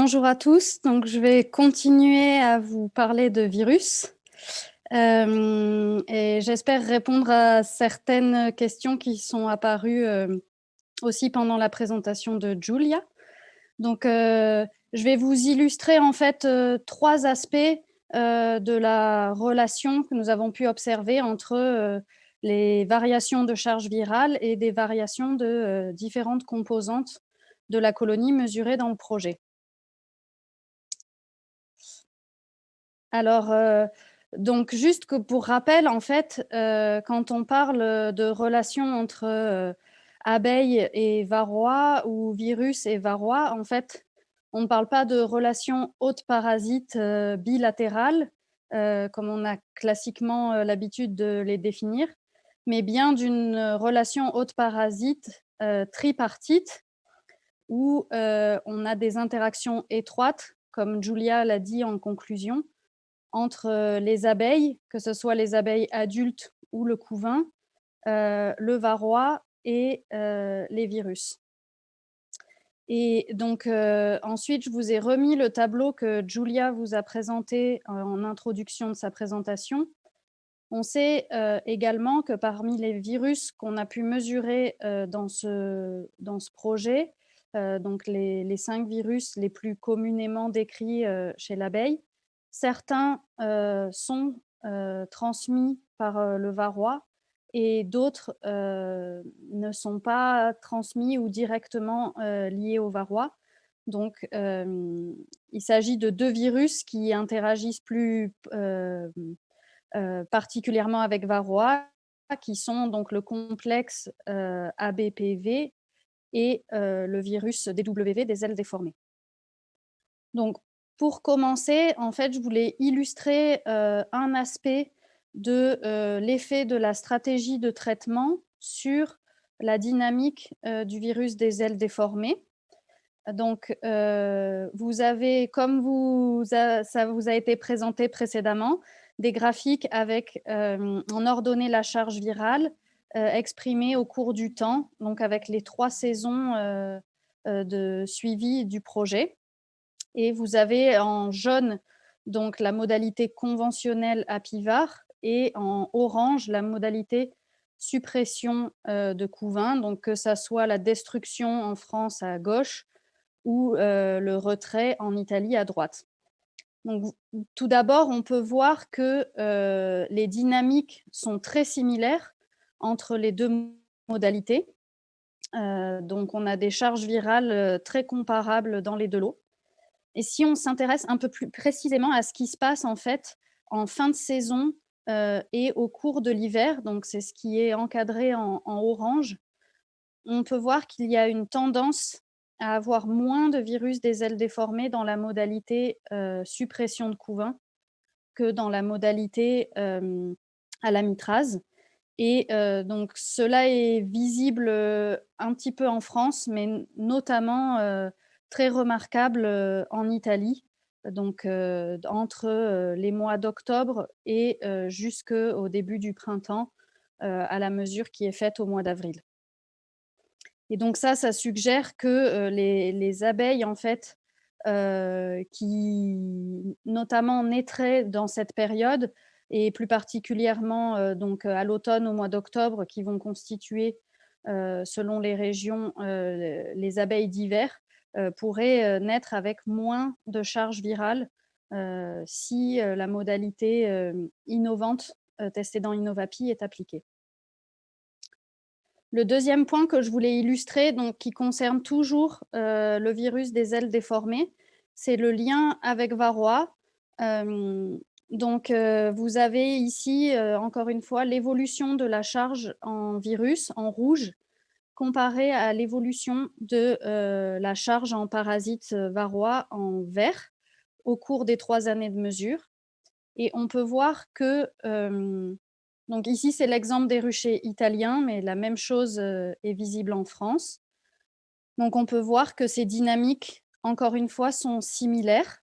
Bonjour à tous, donc je vais continuer à vous parler de virus et j'espère répondre à certaines questions qui sont apparues aussi pendant la présentation de Giulia. Donc je vais vous illustrer en fait 3 aspects de la relation que nous avons pu observer entre les variations de charge virale et des variations de différentes composantes de la colonie mesurées dans le projet. Alors, donc juste que pour rappel, en fait, quand on parle de relations entre, abeilles et varroa ou virus et varroa, en fait, on ne parle pas de relations hôte parasite, bilatérales, comme on a classiquement, l'habitude de les définir, mais bien d'une relation hôte parasite, tripartite où, on a des interactions étroites, comme Giulia l'a dit en conclusion, entre les abeilles, que ce soit les abeilles adultes ou le couvain, le varroa et les virus. Et donc ensuite, je vous ai remis le tableau que Giulia vous a présenté en introduction de sa présentation. On sait également que parmi les virus qu'on a pu mesurer dans ce projet, donc les 5 virus les plus communément décrits chez l'abeille, certains sont transmis par le varroa et d'autres ne sont pas transmis ou directement liés au varroa. Donc, il s'agit de 2 virus qui interagissent plus particulièrement avec varroa, qui sont donc le complexe ABPV et le virus DWV des ailes déformées. Donc, pour commencer, en fait, je voulais illustrer un aspect de l'effet de la stratégie de traitement sur la dynamique du virus des ailes déformées. Donc, vous avez, comme ça vous a été présenté précédemment, des graphiques avec en ordonnée la charge virale exprimée au cours du temps, donc avec les 3 saisons de suivi du projet. Et vous avez en jaune donc la modalité conventionnelle APIVAR et en orange la modalité suppression de couvain, donc que ça soit la destruction en France à gauche ou le retrait en Italie à droite. Donc, tout d'abord, on peut voir que les dynamiques sont très similaires entre les 2 modalités. Donc, on a des charges virales très comparables dans les 2 lots. Et si on s'intéresse un peu plus précisément à ce qui se passe en fait en fin de saison et au cours de l'hiver, donc c'est ce qui est encadré en orange, on peut voir qu'il y a une tendance à avoir moins de virus des ailes déformées dans la modalité suppression de couvain que dans la modalité à la mitrase. Et donc cela est visible un petit peu en France, mais notamment très remarquable en Italie, donc entre les mois d'octobre et jusqu'au début du printemps, à la mesure qui est faite au mois d'avril. Et donc ça suggère que les abeilles, en fait, qui notamment naîtraient dans cette période et plus particulièrement donc à l'automne, au mois d'octobre, qui vont constituer, selon les régions, les abeilles d'hiver, pourraient naître avec moins de charge virale si la modalité innovante testée dans Innovapi est appliquée. Le deuxième point que je voulais illustrer, donc, qui concerne toujours le virus des ailes déformées, c'est le lien avec varroa. Donc, vous avez ici, encore une fois, l'évolution de la charge en virus, en rouge, comparée à l'évolution de la charge en parasite varroa, en vert, au cours des 3 années de mesure. Et on peut voir que donc ici, c'est l'exemple des ruchers italiens, mais la même chose est visible en France. Donc on peut voir que ces dynamiques, encore une fois, sont similaires,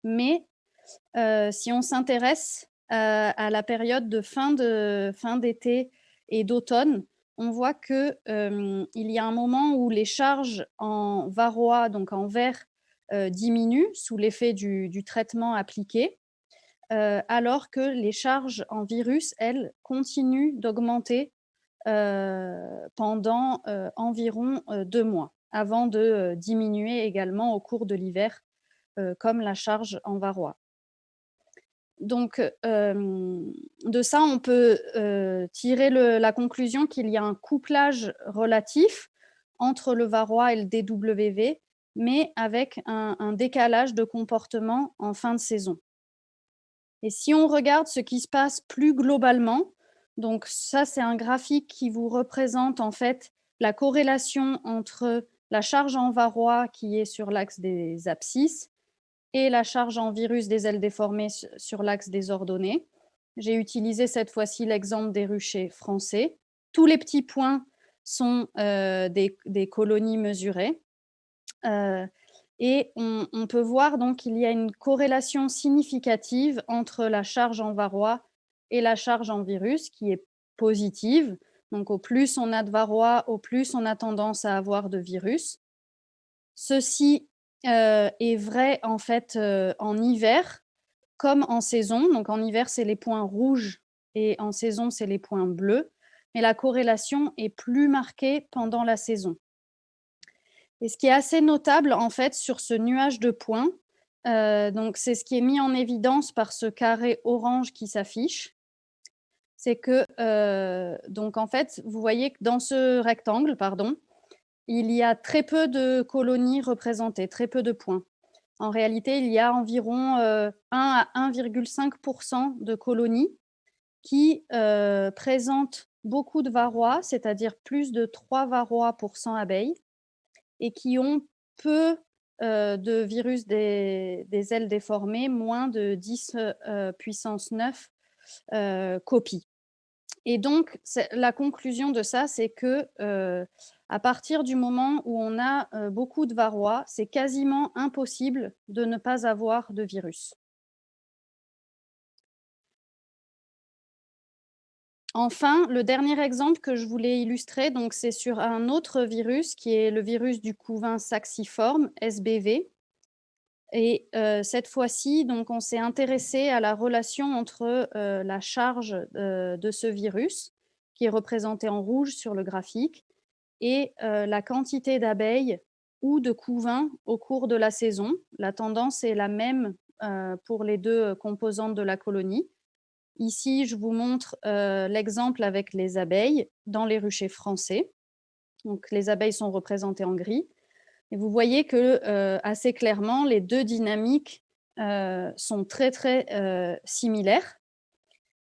mais si on s'intéresse à la période de fin d'été et d'automne, on voit qu'il y a un moment où les charges en varroa, donc en vert, diminue sous l'effet du traitement appliqué, alors que les charges en virus, elles, continuent d'augmenter pendant environ 2 mois, avant de diminuer également au cours de l'hiver, comme la charge en varroa. Donc, de ça, on peut tirer la conclusion qu'il y a un couplage relatif entre le varroa et le DWV, mais avec un décalage de comportement en fin de saison. Et si on regarde ce qui se passe plus globalement, donc ça, c'est un graphique qui vous représente en fait la corrélation entre la charge en varroa qui est sur l'axe des abscisses et la charge en virus des ailes déformées sur l'axe des ordonnées. J'ai utilisé cette fois-ci l'exemple des ruchers français. Tous les petits points sont des colonies mesurées. Et on peut voir donc qu'il y a une corrélation significative entre la charge en varroa et la charge en virus qui est positive. Donc au plus on a de varroa, au plus on a tendance à avoir de virus. Ceci est vrai en fait en hiver comme en saison. Donc en hiver, c'est les points rouges et en saison, c'est les points bleus. Mais la corrélation est plus marquée pendant la saison. Et ce qui est assez notable, en fait, sur ce nuage de points, donc c'est ce qui est mis en évidence par ce carré orange qui s'affiche. C'est que, donc en fait, vous voyez que dans ce rectangle, pardon, il y a très peu de colonies représentées, très peu de points. En réalité, il y a environ 1 à 1,5 de colonies qui présentent beaucoup de varroa, c'est-à-dire plus de 3 varroa pour 100 abeilles, et qui ont peu de virus des ailes déformées, moins de 10 puissance 9 copies. Et donc, la conclusion de ça, c'est que à partir du moment où on a beaucoup de varroa, c'est quasiment impossible de ne pas avoir de virus. Enfin, le dernier exemple que je voulais illustrer, donc c'est sur un autre virus qui est le virus du couvain saxiforme, SBV. Et cette fois-ci, donc on s'est intéressé à la relation entre la charge de ce virus, qui est représentée en rouge sur le graphique, et la quantité d'abeilles ou de couvains au cours de la saison. La tendance est la même pour les deux composantes de la colonie. Ici, je vous montre l'exemple avec les abeilles dans les ruchers français. Donc, les abeilles sont représentées en gris. Et vous voyez que assez clairement, les deux dynamiques sont très, très similaires.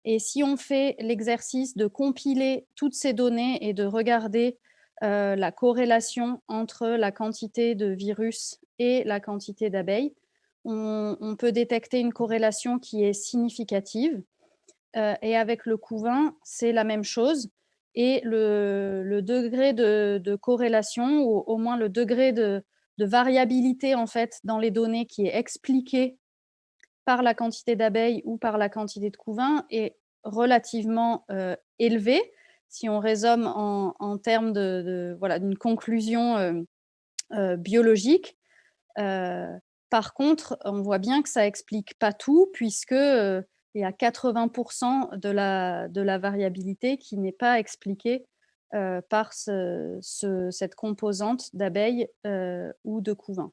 Et si on fait l'exercice de compiler toutes ces données et de regarder la corrélation entre la quantité de virus et la quantité d'abeilles, on peut détecter une corrélation qui est significative. Et avec le couvain, c'est la même chose. Et le degré de corrélation, ou au moins le degré de variabilité en fait, dans les données qui est expliqué par la quantité d'abeilles ou par la quantité de couvain est relativement élevé. Si on résume en termes voilà, d'une conclusion biologique. Par contre, on voit bien que ça n'explique pas tout, puisque il y a 80% de la variabilité qui n'est pas expliquée par cette composante d'abeilles ou de couvain.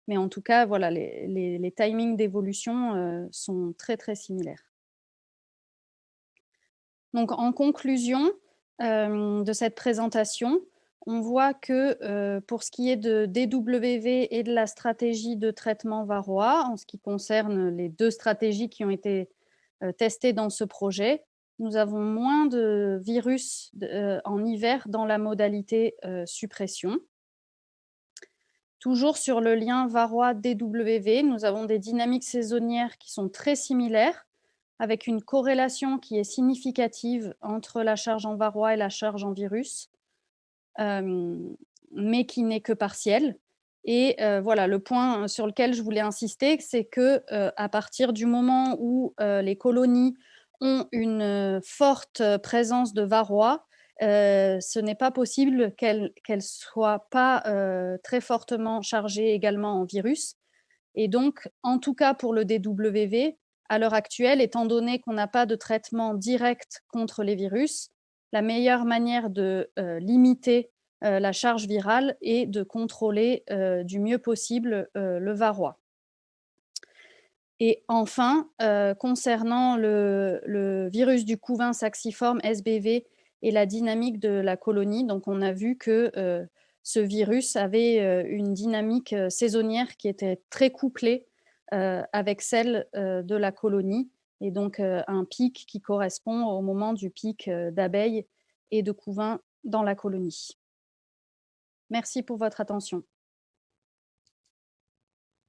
Mais en tout cas, voilà, les timings d'évolution sont très, très similaires. Donc, en conclusion de cette présentation, on voit que pour ce qui est de DWV et de la stratégie de traitement varroa, en ce qui concerne les deux stratégies qui ont été testées dans ce projet, nous avons moins de virus en hiver dans la modalité suppression. Toujours sur le lien varroa-DWV, nous avons des dynamiques saisonnières qui sont très similaires, avec une corrélation qui est significative entre la charge en varroa et la charge en virus, mais qui n'est que partielle. Et voilà, le point sur lequel je voulais insister, c'est que à partir du moment où les colonies ont une forte présence de varroa, ce n'est pas possible qu'elles ne soient pas très fortement chargées également en virus, Et donc, en tout cas pour le DWV, à l'heure actuelle, étant donné qu'on n'a pas de traitement direct contre les virus, la meilleure manière de limiter la charge virale est de contrôler du mieux possible le varroa. Et enfin, concernant le virus du couvain saxiforme SBV et la dynamique de la colonie, donc on a vu que ce virus avait une dynamique saisonnière qui était très couplée avec celle de la colonie, et donc un pic qui correspond au moment du pic d'abeilles et de couvains dans la colonie. Merci pour votre attention.